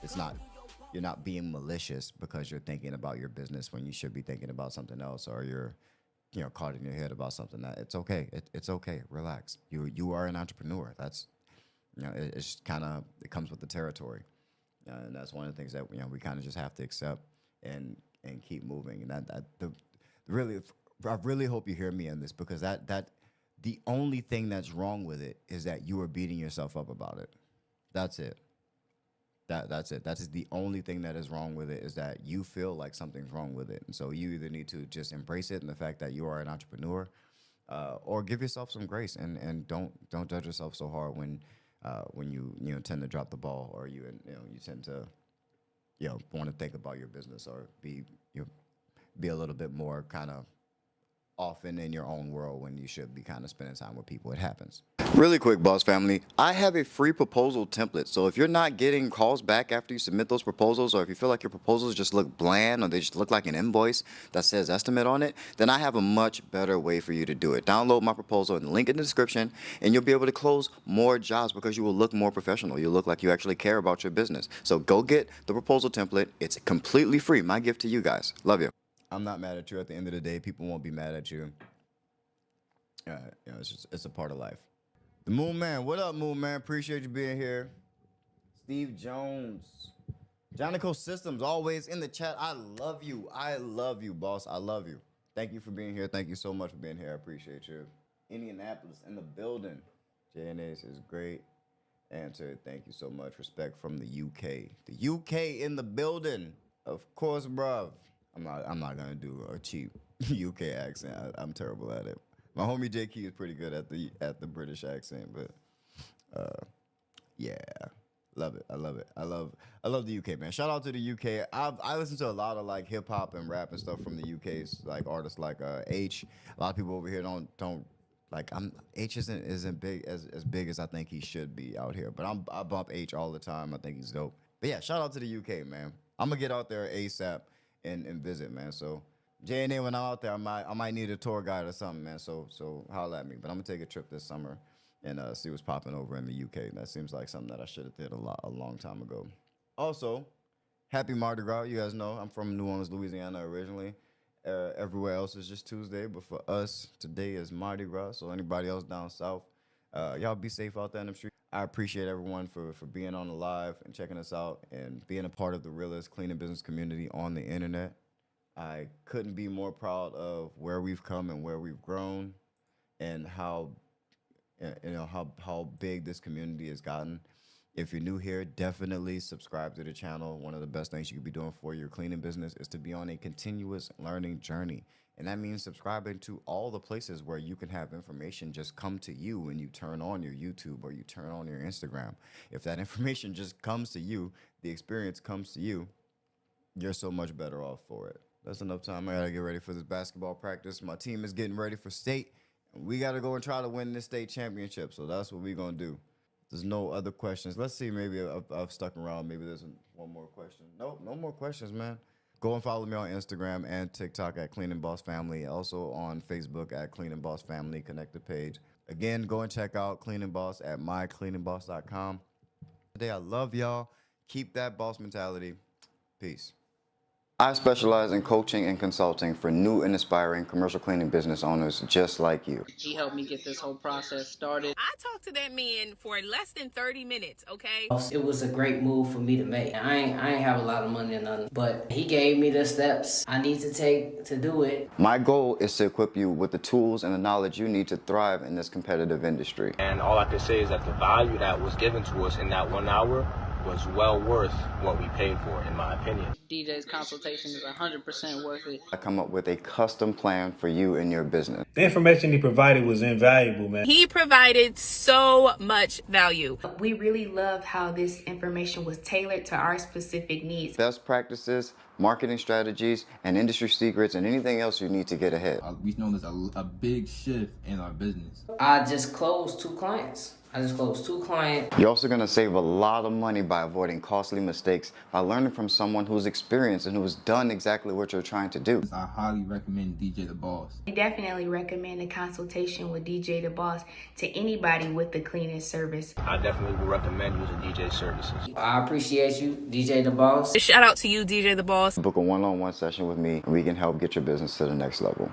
It's not, you're not being malicious because you're thinking about your business when you should be thinking about something else, or you're, caught in your head about something. That it's okay. It's okay. Relax. You are an entrepreneur. That's, it's kind of, it comes with the territory. And that's one of the things that we kind of just have to accept and keep moving. And really, I really hope you hear me on this, because that the only thing that's wrong with it is that you are beating yourself up about it. That's it. That's it. That is the only thing that is wrong with it, is that you feel like something's wrong with it. And so you either need to just embrace it and the fact that you are an entrepreneur, or give yourself some grace and don't judge yourself so hard when you tend to drop the ball, or you tend to want to think about your business, or be a little bit more kind of often in your own world when you should be kind of spending time with people. It happens. Really quick, boss family, I have a free proposal template. So if you're not getting calls back after you submit those proposals, or if you feel like your proposals just look bland, or they just look like an invoice that says estimate on it, then I have a much better way for you to do it. Download my proposal in the link in the description, and you'll be able to close more jobs because you will look more professional. You'll look like you actually care about your business. So go get the proposal template. It's completely free. My gift to you guys. Love you. I'm not mad at you. At the end of the day, people won't be mad at you. It's a part of life. The Moon Man, what up, Moon Man? Appreciate you being here. Steve Jones, Jonico Systems, always in the chat. I love you, boss. I love you. Thank you for being here. Thank you so much for being here. I appreciate you. Indianapolis in the building. JNA says great answer. Thank you so much. Respect from the UK. The UK in the building, of course, bruv. I'm not gonna do a cheap UK accent. I'm terrible at it. My homie J Key is pretty good at the British accent, but yeah, love it. I love it. I love the UK, man. Shout out to the UK. I listen to a lot of like hip hop and rap and stuff from the UK's like artists like H. A lot of people over here don't like. H isn't big as big as I think he should be out here, but I bump H all the time. I think he's dope. But yeah, shout out to the UK, man. I'm gonna get out there ASAP and visit, man. So J&A, when I'm out there, I might need a tour guide or something, man. So holla at me. But I'm gonna take a trip this summer and see what's popping over in the UK. That seems like something that I should have did a long time ago. Also, happy Mardi Gras. You guys know I'm from New Orleans, Louisiana originally. Everywhere else is just Tuesday, but for us, today is Mardi Gras. So anybody else down south, y'all be safe out there in the street. I appreciate everyone for being on the live and checking us out and being a part of the realest cleaning business community on the internet. I couldn't be more proud of where we've come and where we've grown, and how big this community has gotten. If you're new here, definitely subscribe to the channel. One of the best things you could be doing for your cleaning business is to be on a continuous learning journey. And that means subscribing to all the places where you can have information just come to you when you turn on your YouTube or you turn on your Instagram. If that information just comes to you, the experience comes to you, you're so much better off for it. That's enough time. I gotta get ready for this basketball practice. My team is getting ready for state. And we gotta go and try to win this state championship. So that's what we're gonna do. There's no other questions. Let's see. Maybe I've stuck around. Maybe there's one more question. Nope, no more questions, man. Go and follow me on Instagram and TikTok at Clean and Boss Family. Also on Facebook at Clean and Boss Family Connected page. Again, go and check out Clean and Boss at mycleanandboss.com. Today, I love y'all. Keep that boss mentality. Peace. I specialize in coaching and consulting for new and aspiring commercial cleaning business owners just like you. He helped me get this whole process started. I talked to that man for less than 30 minutes, okay? It was a great move for me to make. I ain't have a lot of money or nothing, but he gave me the steps I need to take to do it. My goal is to equip you with the tools and the knowledge you need to thrive in this competitive industry. And all I can say is that the value that was given to us in that 1 hour was well worth what we paid for, in my opinion. DJ's consultation is 100% worth it. I come up with a custom plan for you and your business. The information he provided was invaluable, man. He provided so much value. We really love how this information was tailored to our specific needs. Best practices, marketing strategies, and industry secrets, and anything else you need to get ahead. We know there's a big shift in our business. I just closed 2 clients. I just closed 2 clients. You're also gonna save a lot of money by avoiding costly mistakes by learning from someone who's experienced and who's done exactly what you're trying to do. I highly recommend DJ The Boss. We definitely recommend a consultation with DJ The Boss to anybody with the cleanest service. I definitely would recommend using DJ services. I appreciate you, DJ The Boss. Shout out to you, DJ The Boss. Book a one-on-one session with me and we can help get your business to the next level.